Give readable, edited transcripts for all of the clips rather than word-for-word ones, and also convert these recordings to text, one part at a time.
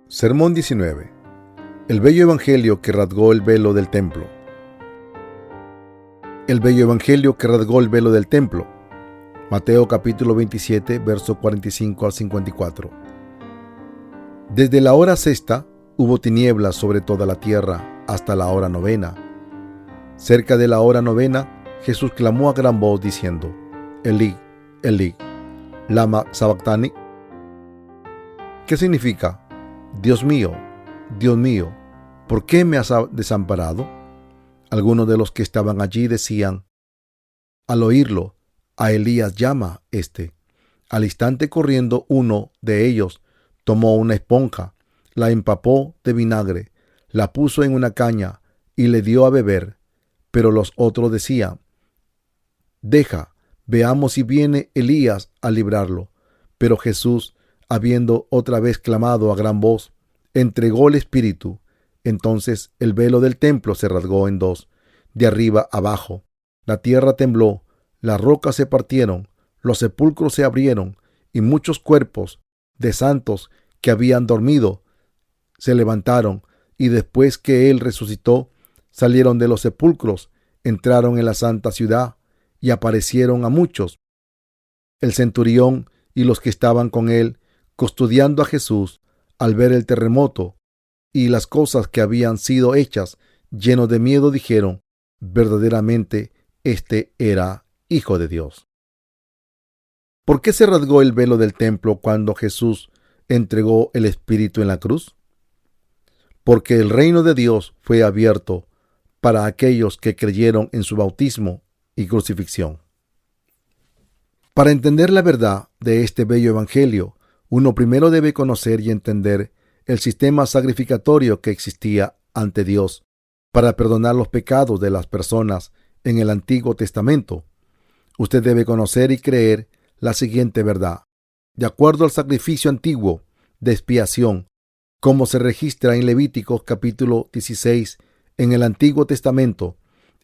Sermón 19. El bello evangelio que rasgó el velo del templo. El bello evangelio que rasgó el velo del templo. Mateo capítulo 27, verso 45 al 54. Desde la hora sexta hubo tinieblas sobre toda la tierra hasta la hora novena. Cerca de la hora novena, Jesús clamó a gran voz diciendo: Elí, Elí, lama sabactani. ¿Qué significa? Dios mío, ¿por qué me has desamparado? Algunos de los que estaban allí decían: al oírlo, a Elías llama este. Al instante corriendo uno de ellos tomó una esponja, la empapó de vinagre, la puso en una caña y le dio a beber. Pero los otros decían: deja, veamos si viene Elías a librarlo. Pero Jesús, habiendo otra vez clamado a gran voz, entregó el Espíritu. Entonces el velo del templo se rasgó en dos, de arriba abajo. La tierra tembló, las rocas se partieron, los sepulcros se abrieron, y muchos cuerpos de santos que habían dormido se levantaron, y después que él resucitó, salieron de los sepulcros, entraron en la santa ciudad, y aparecieron a muchos. El centurión y los que estaban con él, custodiando a Jesús, al ver el terremoto y las cosas que habían sido hechas, llenos de miedo, dijeron: verdaderamente este era Hijo de Dios. ¿Por qué se rasgó el velo del templo cuando Jesús entregó el Espíritu en la cruz? Porque el reino de Dios fue abierto para aquellos que creyeron en su bautismo y crucifixión. Para entender la verdad de este bello evangelio, uno primero debe conocer y entender el sistema sacrificatorio que existía ante Dios para perdonar los pecados de las personas en el Antiguo Testamento. Usted debe conocer y creer la siguiente verdad. De acuerdo al sacrificio antiguo de expiación, como se registra en Levíticos capítulo 16, en el Antiguo Testamento,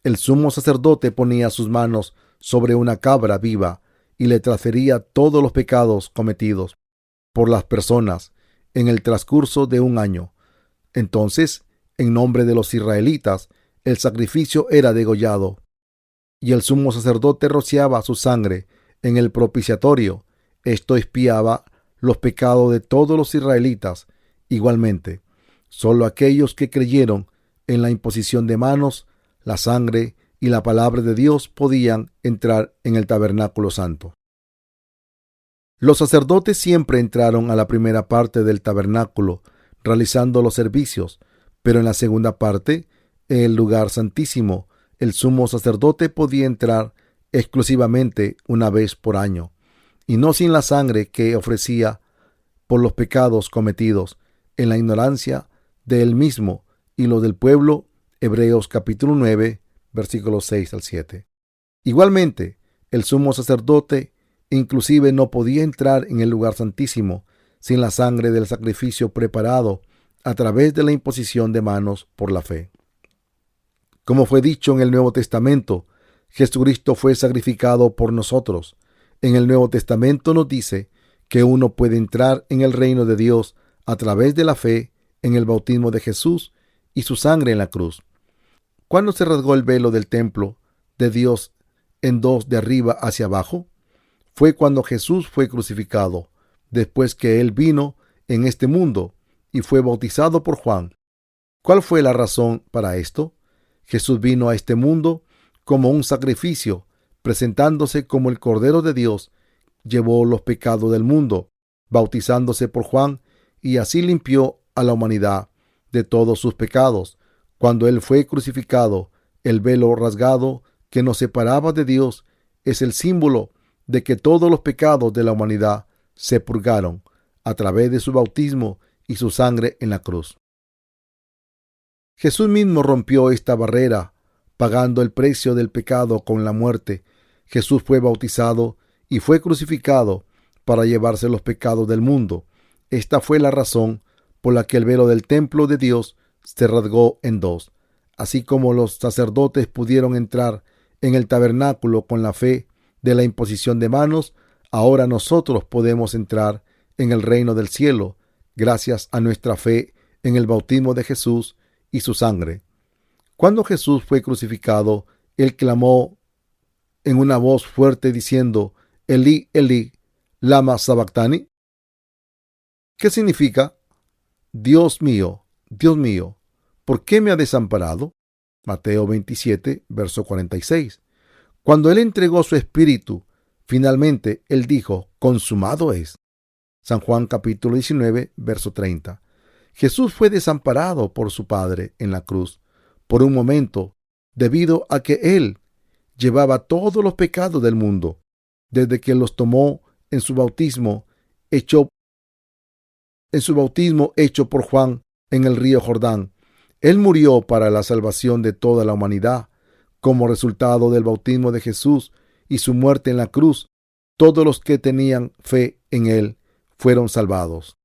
el sumo sacerdote ponía sus manos sobre una cabra viva y le transfería todos los pecados cometidos por las personas en el transcurso de un año. Entonces, en nombre de los israelitas, el sacrificio era degollado, y el sumo sacerdote rociaba su sangre en el propiciatorio. Esto expiaba los pecados de todos los israelitas. Igualmente, solo aquellos que creyeron en la imposición de manos, la sangre y la palabra de Dios podían entrar en el tabernáculo santo. Los sacerdotes siempre entraron a la primera parte del tabernáculo realizando los servicios, pero en la segunda parte, en el lugar santísimo, el sumo sacerdote podía entrar exclusivamente una vez por año, y no sin la sangre que ofrecía por los pecados cometidos en la ignorancia de él mismo y lo del pueblo. Hebreos capítulo 9, versículos 6 al 7. Igualmente, el sumo sacerdote inclusive no podía entrar en el lugar santísimo sin la sangre del sacrificio preparado a través de la imposición de manos por la fe. Como fue dicho en el Nuevo Testamento, Jesucristo fue sacrificado por nosotros. En el Nuevo Testamento nos dice que uno puede entrar en el reino de Dios a través de la fe en el bautismo de Jesús y su sangre en la cruz. ¿Cuándo se rasgó el velo del templo de Dios en dos de arriba hacia abajo? Fue cuando Jesús fue crucificado, después que él vino en este mundo y fue bautizado por Juan. ¿Cuál fue la razón para esto? Jesús vino a este mundo como un sacrificio, presentándose como el Cordero de Dios, llevó los pecados del mundo, bautizándose por Juan, y así limpió a la humanidad de todos sus pecados. Cuando él fue crucificado, el velo rasgado que nos separaba de Dios es el símbolo de que todos los pecados de la humanidad se purgaron a través de su bautismo y su sangre en la cruz. Jesús mismo rompió esta barrera, pagando el precio del pecado con la muerte. Jesús fue bautizado y fue crucificado para llevarse los pecados del mundo. Esta fue la razón por la que el velo del templo de Dios se rasgó en dos. Así como los sacerdotes pudieron entrar en el tabernáculo con la fe de la imposición de manos, ahora nosotros podemos entrar en el reino del cielo gracias a nuestra fe en el bautismo de Jesús y su sangre. Cuando Jesús fue crucificado, él clamó en una voz fuerte diciendo: Elí, Elí, lama sabactani, ¿qué significa? Dios mío, ¿por qué me ha desamparado? Mateo 27, verso 46. Cuando él entregó su espíritu, finalmente él dijo: consumado es. San Juan capítulo 19, verso 30. Jesús fue desamparado por su Padre en la cruz por un momento, debido a que él llevaba todos los pecados del mundo, desde que los tomó en su bautismo hecho por Juan en el río Jordán. Él murió para la salvación de toda la humanidad. Como resultado del bautismo de Jesús y su muerte en la cruz, todos los que tenían fe en él fueron salvados.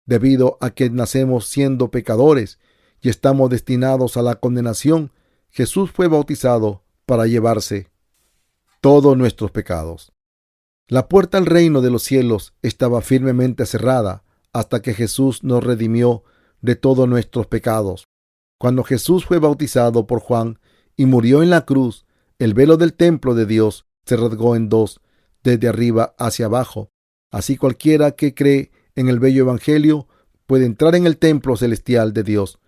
Debido a que nacemos siendo pecadores y estamos destinados a la condenación, Jesús fue bautizado para llevarse todos nuestros pecados. La puerta al reino de los cielos estaba firmemente cerrada hasta que Jesús nos redimió de todos nuestros pecados. Cuando Jesús fue bautizado por Juan y murió en la cruz, el velo del templo de Dios se rasgó en dos, desde arriba hacia abajo. Así cualquiera que cree en el bello evangelio puede entrar en el templo celestial de Dios.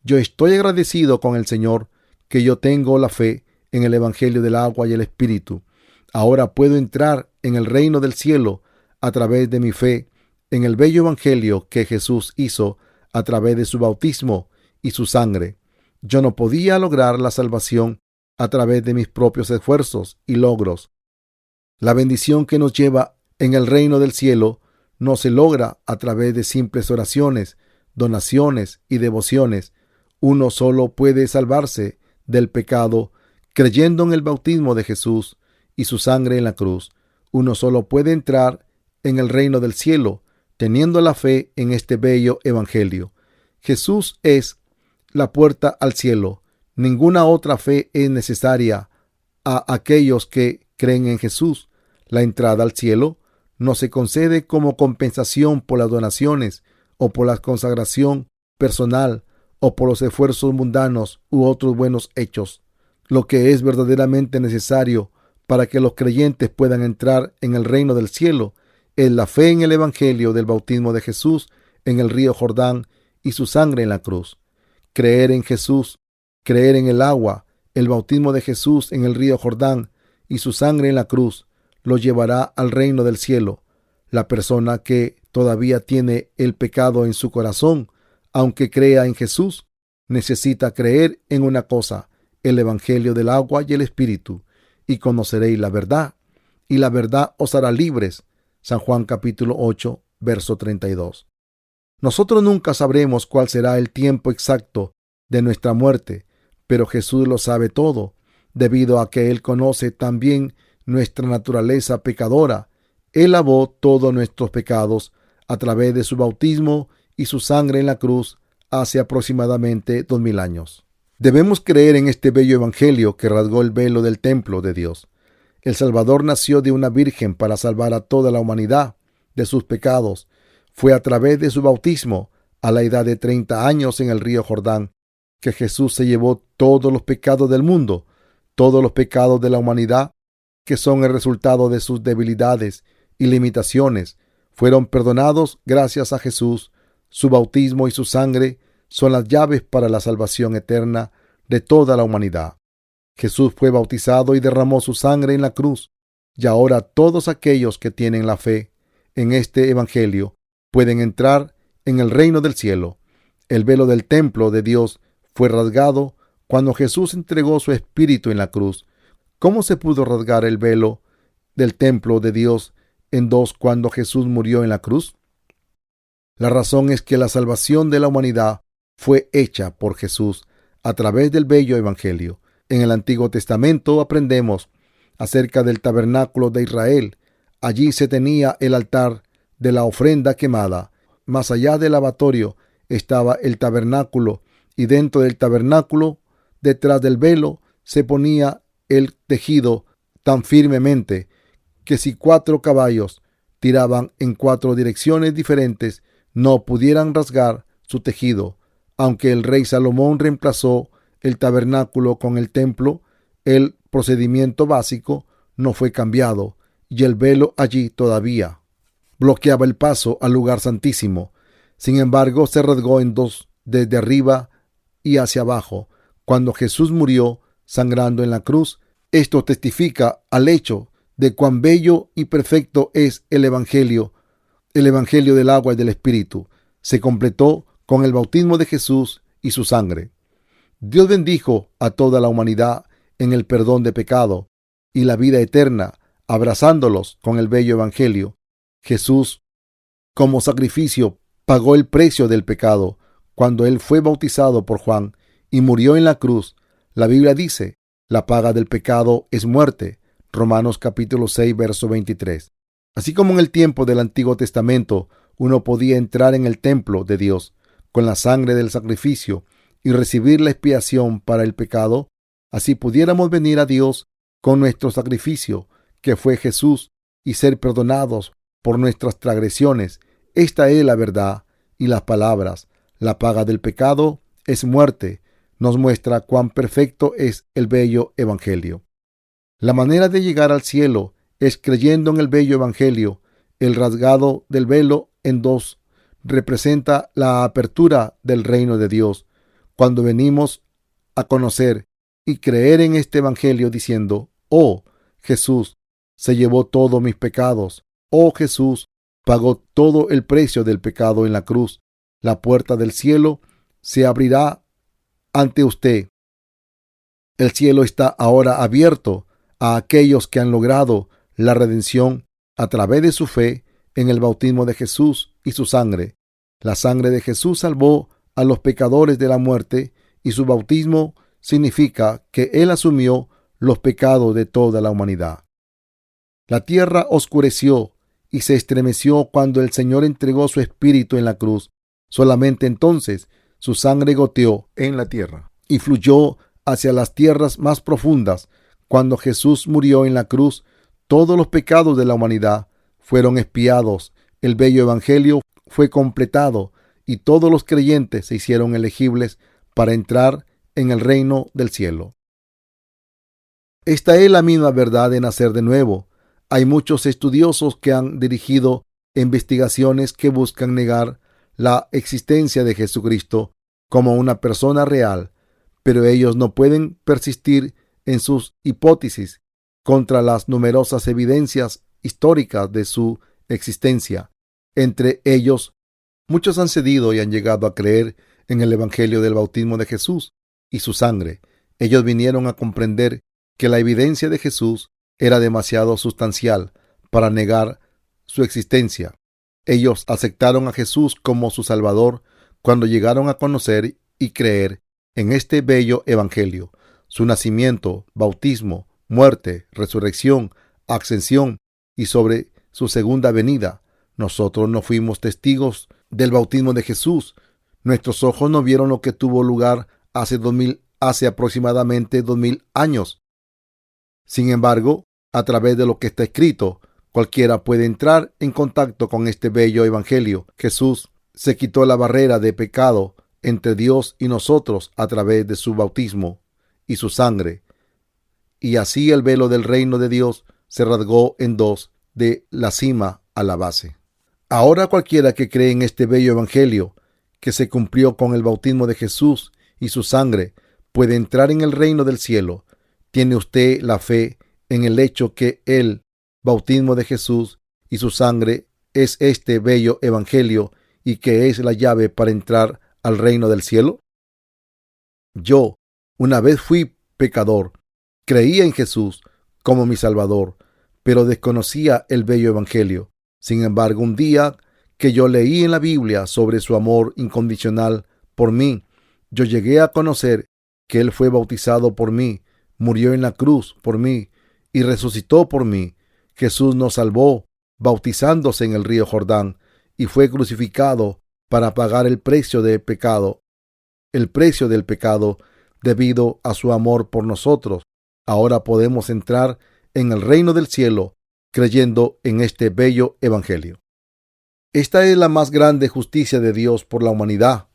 Yo estoy agradecido con el Señor que yo tengo la fe en el evangelio del agua y el espíritu. Ahora puedo entrar en el reino del cielo a través de mi fe en el bello evangelio que Jesús hizo a través de su bautismo y su sangre. Yo no podía lograr la salvación a través de mis propios esfuerzos y logros. La bendición que nos lleva en el reino del cielo no se logra a través de simples oraciones, donaciones y devociones. Uno solo puede salvarse del pecado creyendo en el bautismo de Jesús y su sangre en la cruz. Uno solo puede entrar en el reino del cielo teniendo la fe en este bello evangelio. Jesús es la puerta al cielo. Ninguna otra fe es necesaria a aquellos que creen en Jesús. La entrada al cielo no se concede como compensación por las donaciones o por la consagración personal o por los esfuerzos mundanos u otros buenos hechos. Lo que es verdaderamente necesario para que los creyentes puedan entrar en el reino del cielo es la fe en el evangelio del bautismo de Jesús en el río Jordán y su sangre en la cruz. Creer en Jesús, creer en el agua, el bautismo de Jesús en el río Jordán y su sangre en la cruz lo llevará al reino del cielo. La persona que todavía tiene el pecado en su corazón, aunque crea en Jesús, necesita creer en una cosa: el evangelio del agua y el espíritu, y conoceréis la verdad, y la verdad os hará libres. San Juan capítulo 8, verso 32. Nosotros nunca sabremos cuál será el tiempo exacto de nuestra muerte, pero Jesús lo sabe todo, debido a que Él conoce también nuestra naturaleza pecadora. Él lavó todos nuestros pecados a través de su bautismo y su sangre en la cruz hace aproximadamente 2000 años. Debemos creer en este bello evangelio que rasgó el velo del templo de Dios. El Salvador nació de una virgen para salvar a toda la humanidad de sus pecados. Fue a través de su bautismo, a la edad de 30 años en el río Jordán, que Jesús se llevó todos los pecados del mundo, todos los pecados de la humanidad, que son el resultado de sus debilidades y limitaciones, fueron perdonados gracias a Jesús. Su bautismo y su sangre son las llaves para la salvación eterna de toda la humanidad. Jesús fue bautizado y derramó su sangre en la cruz, y ahora todos aquellos que tienen la fe en este evangelio pueden entrar en el reino del cielo. El velo del templo de Dios fue rasgado cuando Jesús entregó su espíritu en la cruz. ¿Cómo se pudo rasgar el velo del templo de Dios en dos cuando Jesús murió en la cruz? La razón es que la salvación de la humanidad fue hecha por Jesús a través del bello evangelio. En el Antiguo Testamento aprendemos acerca del tabernáculo de Israel. Allí se tenía el altar de la ofrenda quemada. Más allá del lavatorio estaba el tabernáculo, y dentro del tabernáculo, detrás del velo, se ponía el tejido tan firmemente que si 4 caballos tiraban en 4 direcciones diferentes, no pudieran rasgar su tejido. Aunque el rey Salomón reemplazó el tabernáculo con el templo, el procedimiento básico no fue cambiado y el velo allí todavía bloqueaba el paso al lugar santísimo. Sin embargo, se rasgó en dos desde arriba y hacia abajo. Cuando Jesús murió sangrando en la cruz, esto testifica al hecho de cuán bello y perfecto es el Evangelio del agua y del Espíritu. Se completó con el bautismo de Jesús y su sangre. Dios bendijo a toda la humanidad en el perdón de pecado y la vida eterna, abrazándolos con el bello Evangelio. Jesús, como sacrificio, pagó el precio del pecado cuando él fue bautizado por Juan y murió en la cruz. La Biblia dice: la paga del pecado es muerte. Romanos capítulo 6, verso 23. Así como en el tiempo del Antiguo Testamento uno podía entrar en el templo de Dios con la sangre del sacrificio y recibir la expiación para el pecado, así pudiéramos venir a Dios con nuestro sacrificio, que fue Jesús, y ser perdonados por nuestras transgresiones. Esta es la verdad y las palabras. La paga del pecado es muerte. Nos muestra cuán perfecto es el bello Evangelio. La manera de llegar al cielo es creyendo en el bello Evangelio. El rasgado del velo en dos representa la apertura del reino de Dios. Cuando venimos a conocer y creer en este Evangelio diciendo: oh, Jesús se llevó todos mis pecados. Oh, Jesús pagó todo el precio del pecado en la cruz. La puerta del cielo se abrirá ante usted. El cielo está ahora abierto a aquellos que han logrado la redención a través de su fe en el bautismo de Jesús y su sangre. La sangre de Jesús salvó a los pecadores de la muerte y su bautismo significa que Él asumió los pecados de toda la humanidad. La tierra oscureció y se estremeció cuando el Señor entregó su espíritu en la cruz. Solamente entonces su sangre goteó en la tierra y fluyó hacia las tierras más profundas. Cuando Jesús murió en la cruz, todos los pecados de la humanidad fueron expiados. El bello Evangelio fue completado y todos los creyentes se hicieron elegibles para entrar en el reino del cielo. Esta es la misma verdad de nacer de nuevo. Hay muchos estudiosos que han dirigido investigaciones que buscan negar la existencia de Jesucristo como una persona real, pero ellos no pueden persistir en sus hipótesis contra las numerosas evidencias históricas de su existencia. Entre ellos, muchos han cedido y han llegado a creer en el Evangelio del bautismo de Jesús y su sangre. Ellos vinieron a comprender que la evidencia de Jesús era demasiado sustancial para negar su existencia. Ellos aceptaron a Jesús como su Salvador cuando llegaron a conocer y creer en este bello Evangelio. Su nacimiento, bautismo, muerte, resurrección, ascensión y sobre su segunda venida. Nosotros no fuimos testigos del bautismo de Jesús. Nuestros ojos no vieron lo que tuvo lugar hace aproximadamente 2000 años. Sin embargo, a través de lo que está escrito, cualquiera puede entrar en contacto con este bello Evangelio. Jesús se quitó la barrera de pecado entre Dios y nosotros a través de su bautismo y su sangre. Y así el velo del reino de Dios se rasgó en dos, de la cima a la base. Ahora cualquiera que cree en este bello Evangelio, que se cumplió con el bautismo de Jesús y su sangre, puede entrar en el reino del cielo. ¿Tiene usted la fe en el hecho que el bautismo de Jesús y su sangre es este bello Evangelio y que es la llave para entrar al reino del cielo? Yo una vez fui pecador, creía en Jesús como mi Salvador, pero desconocía el bello Evangelio. Sin embargo, un día que yo leí en la Biblia sobre su amor incondicional por mí, yo llegué a conocer que Él fue bautizado por mí, murió en la cruz por mí y resucitó por mí. Jesús nos salvó bautizándose en el río Jordán y fue crucificado para pagar el precio del pecado debido a su amor por nosotros. Ahora podemos entrar en el reino del cielo creyendo en este bello Evangelio. Esta es la más grande justicia de Dios por la humanidad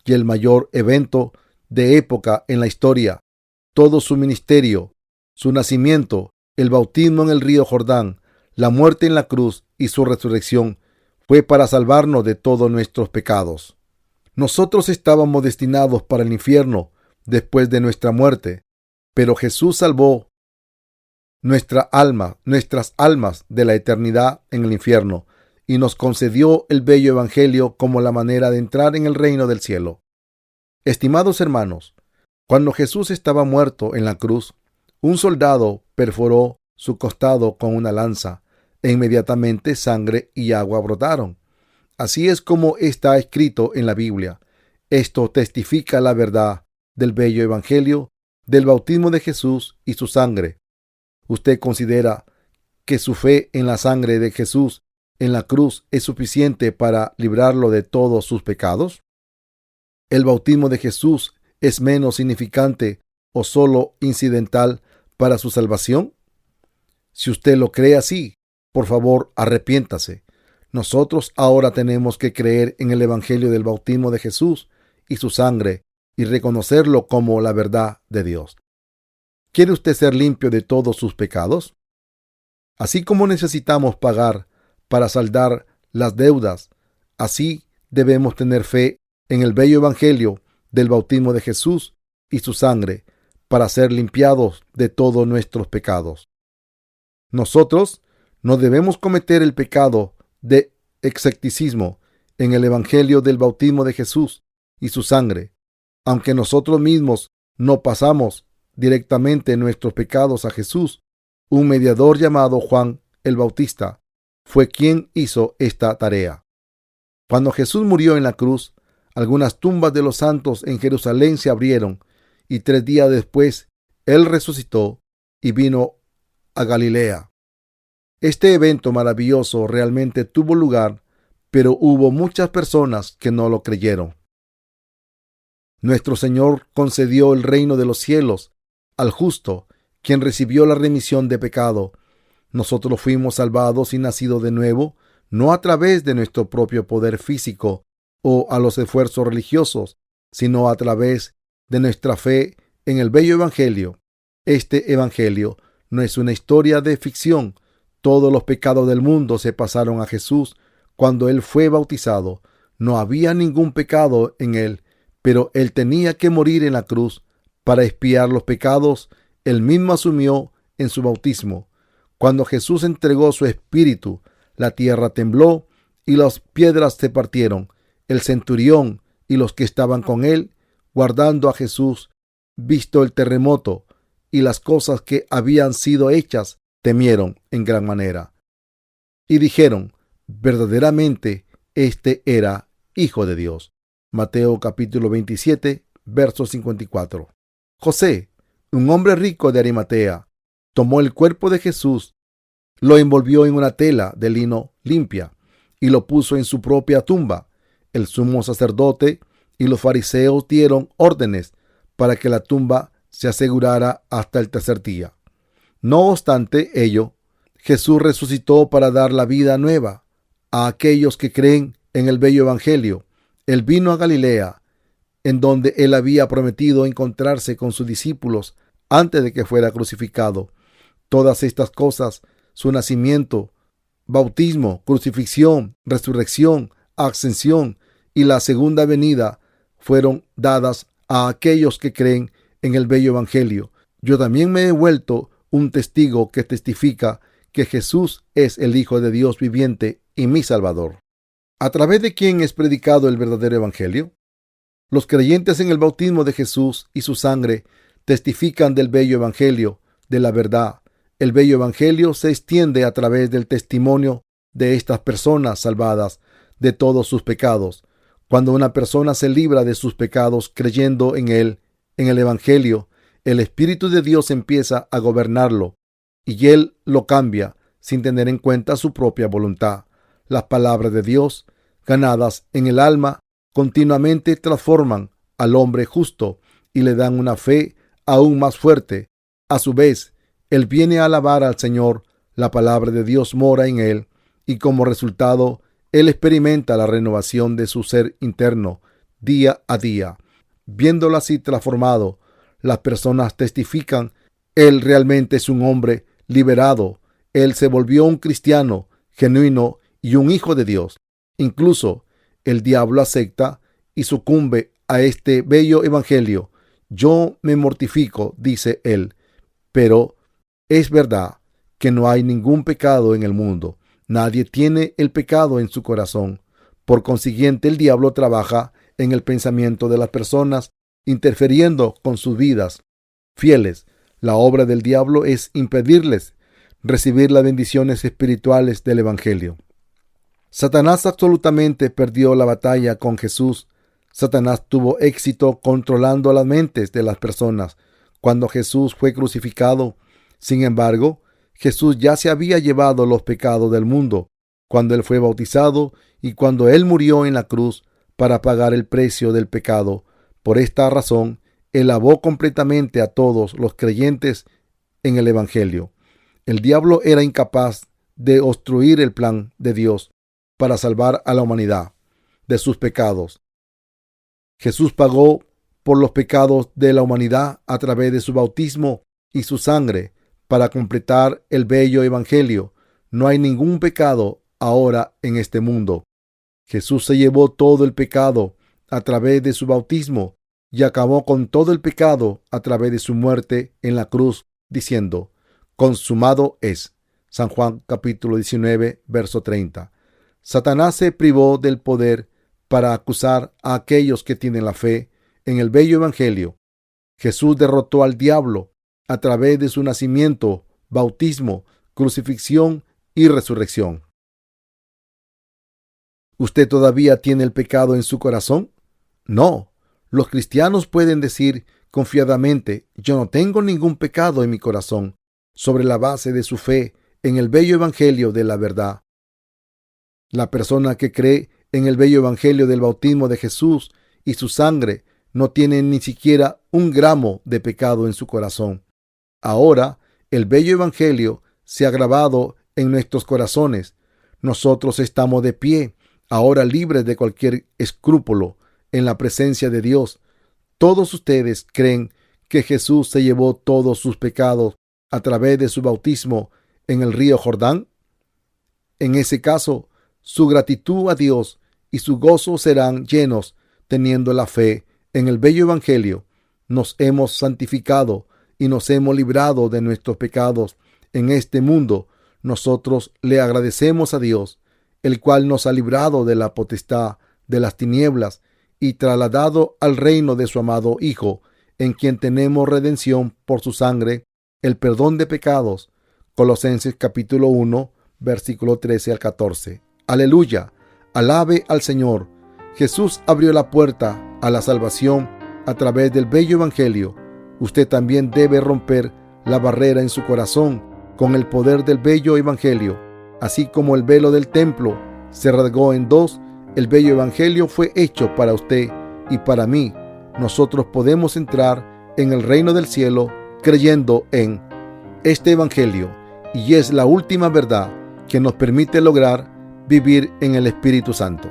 y el mayor evento de época en la historia. Todo su ministerio, su nacimiento, el bautismo en el río Jordán, la muerte en la cruz y su resurrección fue para salvarnos de todos nuestros pecados. Nosotros estábamos destinados para el infierno después de nuestra muerte, pero Jesús salvó nuestras almas de la eternidad en el infierno y nos concedió el bello evangelio como la manera de entrar en el reino del cielo. Estimados hermanos, cuando Jesús estaba muerto en la cruz, un soldado perforó su costado con una lanza e inmediatamente sangre y agua brotaron. Así es como está escrito en la Biblia. Esto testifica la verdad del bello evangelio, del bautismo de Jesús y su sangre. ¿Usted considera que su fe en la sangre de Jesús en la cruz es suficiente para librarlo de todos sus pecados? ¿El bautismo de Jesús es menos significante o solo incidental para su salvación? Si usted lo cree así, por favor, arrepiéntase. Nosotros ahora tenemos que creer en el evangelio del bautismo de Jesús y su sangre y reconocerlo como la verdad de Dios. ¿Quiere usted ser limpio de todos sus pecados? Así como necesitamos pagar para saldar las deudas, así debemos tener fe en el bello evangelio del bautismo de Jesús y su sangre para ser limpiados de todos nuestros pecados. Nosotros no debemos cometer el pecado de escepticismo en el evangelio del bautismo de Jesús y su sangre. Aunque nosotros mismos no pasamos directamente nuestros pecados a Jesús, un mediador llamado Juan el Bautista fue quien hizo esta tarea. Cuando Jesús murió en la cruz, algunas tumbas de los santos en Jerusalén se abrieron y 3 días después Él resucitó y vino a Galilea. Este evento maravilloso realmente tuvo lugar, pero hubo muchas personas que no lo creyeron. Nuestro Señor concedió el reino de los cielos al justo, quien recibió la remisión de pecado. Nosotros fuimos salvados y nacidos de nuevo, no a través de nuestro propio poder físico o a los esfuerzos religiosos, sino a través de nuestra fe en el bello evangelio. Este evangelio no es una historia de ficción. Todos los pecados del mundo se pasaron a Jesús cuando Él fue bautizado. No había ningún pecado en Él, pero Él tenía que morir en la cruz para expiar los pecados. Él mismo asumió en su bautismo. Cuando Jesús entregó su espíritu, la tierra tembló y las piedras se partieron. El centurión y los que estaban con él, guardando a Jesús, visto el terremoto y las cosas que habían sido hechas, temieron en gran manera. Y dijeron, verdaderamente, este era Hijo de Dios. Mateo capítulo 27, verso 54. José, un hombre rico de Arimatea, tomó el cuerpo de Jesús, lo envolvió en una tela de lino limpia y lo puso en su propia tumba. El sumo sacerdote y los fariseos dieron órdenes para que la tumba se asegurara hasta el tercer día. No obstante ello, Jesús resucitó para dar la vida nueva a aquellos que creen en el bello evangelio. Él vino a Galilea, en donde él había prometido encontrarse con sus discípulos antes de que fuera crucificado. Todas estas cosas, su nacimiento, bautismo, crucifixión, resurrección, ascensión y la segunda venida, fueron dadas a aquellos que creen en el bello evangelio. Yo también me he vuelto un testigo que testifica que Jesús es el Hijo de Dios viviente y mi Salvador. ¿A través de quién es predicado el verdadero evangelio? Los creyentes en el bautismo de Jesús y su sangre testifican del bello evangelio, de la verdad. El bello evangelio se extiende a través del testimonio de estas personas salvadas de todos sus pecados. Cuando una persona se libra de sus pecados creyendo en él, en el evangelio, el Espíritu de Dios empieza a gobernarlo y él lo cambia sin tener en cuenta su propia voluntad. Las palabras de Dios, ganadas en el alma, continuamente transforman al hombre justo y le dan una fe aún más fuerte. A su vez, él viene a alabar al Señor, la palabra de Dios mora en él y como resultado, Él experimenta la renovación de su ser interno día a día. Viéndolo así transformado, las personas testifican: él realmente es un hombre liberado. Él se volvió un cristiano genuino y un hijo de Dios. Incluso el diablo acepta y sucumbe a este bello evangelio. Yo me mortifico, dice él, pero es verdad que no hay ningún pecado en el mundo. Nadie tiene el pecado en su corazón. Por consiguiente, el diablo trabaja en el pensamiento de las personas, interfiriendo con sus vidas fieles. La obra del diablo es impedirles recibir las bendiciones espirituales del evangelio. Satanás absolutamente perdió la batalla con Jesús. Satanás tuvo éxito controlando las mentes de las personas cuando Jesús fue crucificado. Sin embargo, Jesús ya se había llevado los pecados del mundo cuando él fue bautizado y cuando él murió en la cruz para pagar el precio del pecado. Por esta razón, él lavó completamente a todos los creyentes en el evangelio. El diablo era incapaz de obstruir el plan de Dios para salvar a la humanidad de sus pecados. Jesús pagó por los pecados de la humanidad a través de su bautismo y su sangre para completar el bello evangelio. No hay ningún pecado ahora en este mundo. Jesús se llevó todo el pecado a través de su bautismo y acabó con todo el pecado a través de su muerte en la cruz, diciendo: consumado es. San Juan capítulo 19, verso 30. Satanás se privó del poder para acusar a aquellos que tienen la fe en el bello evangelio. Jesús derrotó al diablo a través de su nacimiento, bautismo, crucifixión y resurrección. ¿Usted todavía tiene el pecado en su corazón? No. Los cristianos pueden decir confiadamente: yo no tengo ningún pecado en mi corazón, sobre la base de su fe en el bello evangelio de la verdad. La persona que cree en el bello evangelio del bautismo de Jesús y su sangre no tiene ni siquiera un gramo de pecado en su corazón. Ahora el bello evangelio se ha grabado en nuestros corazones. Nosotros estamos de pie, ahora libres de cualquier escrúpulo en la presencia de Dios. ¿Todos ustedes creen que Jesús se llevó todos sus pecados a través de su bautismo en el río Jordán? En ese caso, su gratitud a Dios y su gozo serán llenos teniendo la fe en el bello evangelio. Nos hemos santificado y nos hemos librado de nuestros pecados en este mundo. Nosotros le agradecemos a Dios, el cual nos ha librado de la potestad de las tinieblas y trasladado al reino de su amado Hijo, en quien tenemos redención por su sangre, el perdón de pecados. Colosenses capítulo 1, versículo 13 al 14. Aleluya, alabe al Señor. Jesús abrió la puerta a la salvación a través del bello evangelio. Usted también debe romper la barrera en su corazón con el poder del bello evangelio. Así como el velo del templo se rasgó en dos, el bello evangelio fue hecho para usted y para mí. Nosotros podemos entrar en el reino del cielo creyendo en este evangelio, y es la última verdad que nos permite lograr vivir en el Espíritu Santo.